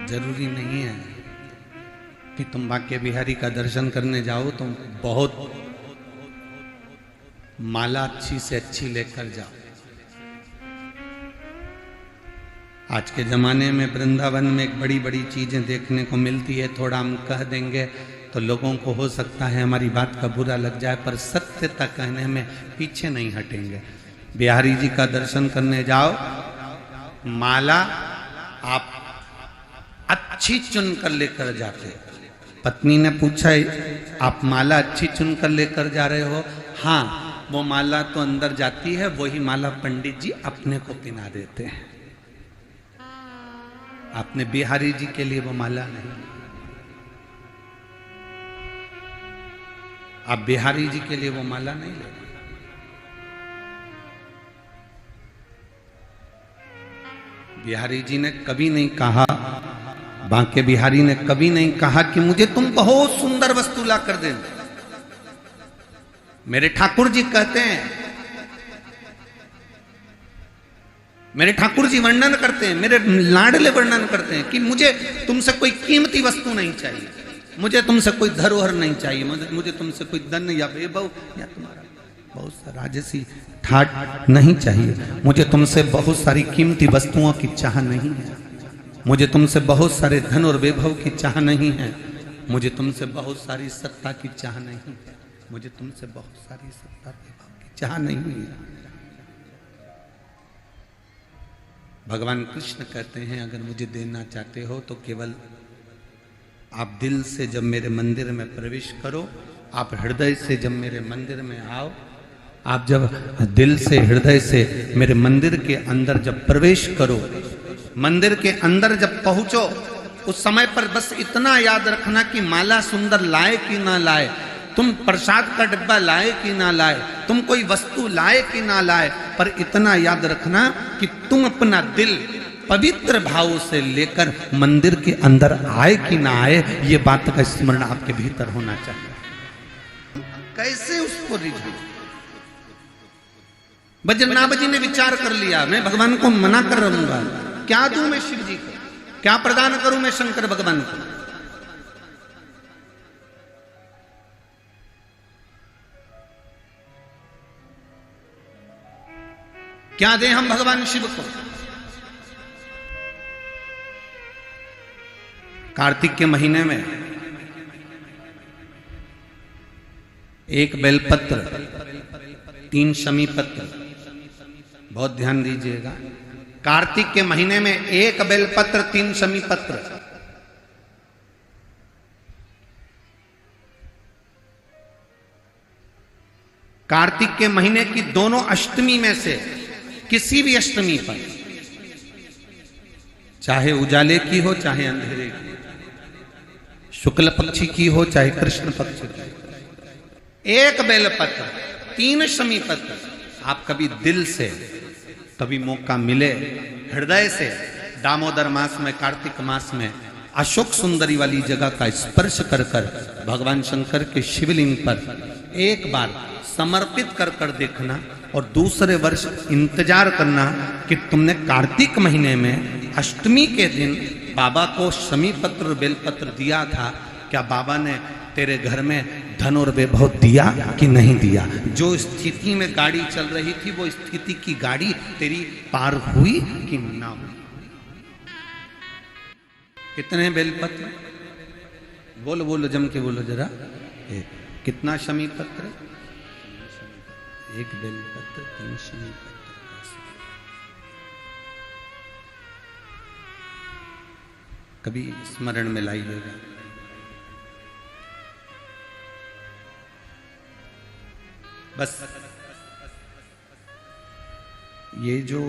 जरूरी नहीं है कि तुम बांके बिहारी का दर्शन करने जाओ तो बहुत माला अच्छी से अच्छी लेकर जाओ। आज के ज़माने में वृंदावन में एक बड़ी बड़ी चीज़ें देखने को मिलती है। थोड़ा हम कह देंगे तो लोगों को हो सकता है हमारी बात का बुरा लग जाए, पर सत्यता कहने में पीछे नहीं हटेंगे। बिहारी जी का दर्शन करने जाओ, माला आप अच्छी चुन कर लेकर जाते। पत्नी ने पूछा, आप माला अच्छी चुन कर लेकर जा रहे हो? हाँ, वो माला तो अंदर जाती है, वही माला पंडित जी अपने को पिना देते हैं। आपने बिहारी जी के लिए वो माला नहीं, आप बिहारी जी के लिए वो माला नहीं ले। बिहारी जी ने कभी नहीं कहा, बांके बिहारी ने कभी नहीं कहा कि मुझे तुम बहुत सुंदर वस्तु ला कर दे। मेरे ठाकुर जी कहते हैं, मेरे ठाकुर जी वर्णन करते हैं, मेरे लाडले वर्णन करते हैं कि मुझे तुमसे कोई कीमती वस्तु नहीं चाहिए, मुझे तुमसे कोई धरोहर नहीं चाहिए, मुझे तुमसे कोई धन या वैभव या तुम्हारा बहुत सा राजसी ठाट नहीं चाहिए। मुझे तुमसे बहुत सारी कीमती वस्तुओं की चाह नहीं है, मुझे तुमसे बहुत सारे धन और वैभव की चाह नहीं है, मुझे तुमसे बहुत सारी सत्ता की चाह नहीं है, मुझे तुमसे बहुत सारी सत्ता वैभव की चाह नहीं है। भगवान कृष्ण कहते हैं, अगर मुझे देना चाहते हो तो केवल आप दिल से जब मेरे मंदिर में प्रवेश करो, आप हृदय से जब मेरे मंदिर में आओ, आप जब दिल से हृदय से मेरे मंदिर के अंदर जब प्रवेश करो, मंदिर के अंदर जब पहुंचो, उस समय पर बस इतना याद रखना कि माला सुंदर लाए कि ना लाए, तुम प्रसाद का डिब्बा लाए कि ना लाए, तुम कोई वस्तु लाए कि ना लाए, पर इतना याद रखना कि तुम अपना दिल पवित्र भाव से लेकर मंदिर के अंदर आए कि ना आए, ये बात का स्मरण आपके भीतर होना चाहिए। कैसे उसको रिझाए? बजरनाभ जी ने विचार कर लिया, मैं भगवान को मना कर रहूंगा, क्या दूं मैं शिव जी को, क्या प्रदान करूं मैं शंकर भगवान को? क्या दें हम भगवान शिव को? कार्तिक के महीने में एक बेलपत्र, 3 शमी पत्र, बहुत ध्यान दीजिएगा, कार्तिक के महीने में एक बेलपत्र, 3 शमी पत्र। कार्तिक के महीने की दोनों अष्टमी में से किसी भी अष्टमी पर, चाहे उजाले की हो चाहे अंधेरे की, शुक्ल पक्षी की हो चाहे कृष्ण पक्ष की, एक बेलपत्र, 3 शमी पत्र, आप कभी दिल से, कभी मौका मिले हृदय से, दामोदर मास में, कार्तिक मास में अशोक सुंदरी वाली जगह का स्पर्श कर कर भगवान शंकर के शिवलिंग पर एक बार समर्पित कर कर देखना, और दूसरे वर्ष इंतजार करना कि तुमने कार्तिक महीने में अष्टमी के दिन बाबा को शमी पत्र बेलपत्र दिया था, क्या बाबा ने तेरे घर में धन और वैभव दिया कि नहीं दिया? जो स्थिति में गाड़ी चल रही थी वो स्थिति की गाड़ी तेरी पार हुई कि ना हुई? कितने बेलपत्र? बोलो बोलो, जम के बोलो जरा। कितना शमी पत्र? एक बेलपत्र, 3 शमी पत्र। कभी स्मरण में लाइएगा। बस ये जो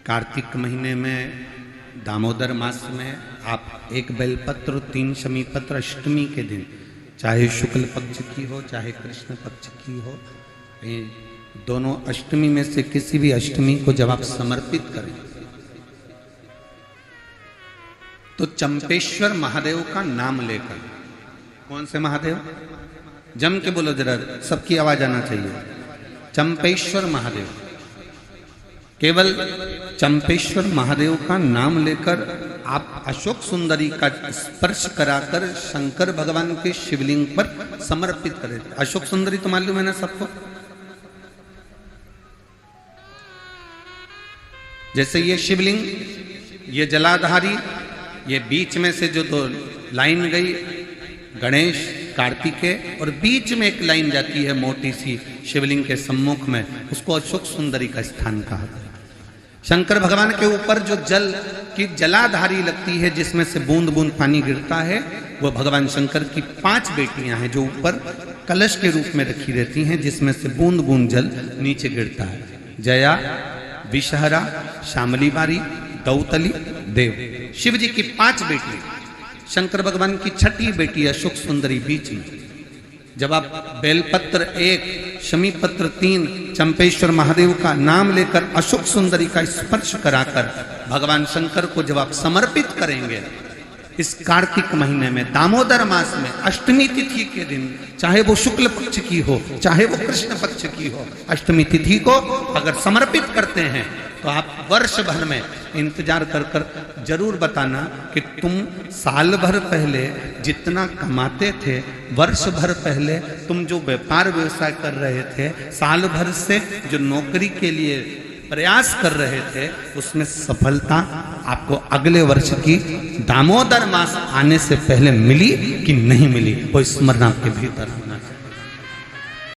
कार्तिक महीने में, दामोदर मास में आप एक बेलपत्र, 3 शमी पत्र अष्टमी के दिन, चाहे शुक्ल पक्ष की हो चाहे कृष्ण पक्ष की हो, ये दोनों अष्टमी में से किसी भी अष्टमी को जब आप समर्पित करें तो चंपेश्वर महादेव का नाम लेकर, कौन से महादेव? जम के बोलो जरा, सबकी आवाज आना चाहिए। चंपेश्वर महादेव, केवल चंपेश्वर महादेव का नाम लेकर आप अशोक सुंदरी का स्पर्श कराकर शंकर भगवान के शिवलिंग पर समर्पित करें। अशोक सुंदरी तो मालूम है ना सबको। जैसे ये शिवलिंग, ये जलाधारी, ये बीच में से जो दो लाइन गई गणेश कार्तिकेय, और बीच में एक लाइन जाती है मोटी सी शिवलिंग के सम्मुख में, उसको अशोक सुंदरी का स्थान कहा। शंकर भगवान के ऊपर जो जल की जलाधारी लगती है जिसमें से बूंद बूंद पानी गिरता है, वो भगवान शंकर की 5 बेटियां हैं जो ऊपर कलश के रूप में रखी रहती हैं जिसमें से बूंद बूंद जल नीचे गिरता है। जया, विषहरा, शामली बारी, दौतली, देव, शिव जी की 5 बेटी। शंकर भगवान की 6ठी बेटी अशोक सुंदरी बीच में। जब आप बेलपत्र 1, शमी पत्र 3, चंपेश्वर महादेव का नाम लेकर अशोक सुंदरी का स्पर्श कराकर भगवान शंकर को जब आप समर्पित करेंगे इस कार्तिक महीने में, दामोदर मास में, अष्टमी तिथि के दिन, चाहे वो शुक्ल पक्ष की हो चाहे वो कृष्ण पक्ष की हो, अष्टमी तिथि को अगर समर्पित करते हैं तो आप वर्ष भर में इंतजार कर कर जरूर बताना कि तुम साल भर पहले जितना कमाते थे, वर्ष भर पहले तुम जो व्यापार व्यवसाय कर रहे थे, साल भर से जो नौकरी के लिए प्रयास कर रहे थे, उसमें सफलता आपको अगले वर्ष की दामोदर मास आने से पहले मिली कि नहीं मिली, वो स्मरण आपके भीतर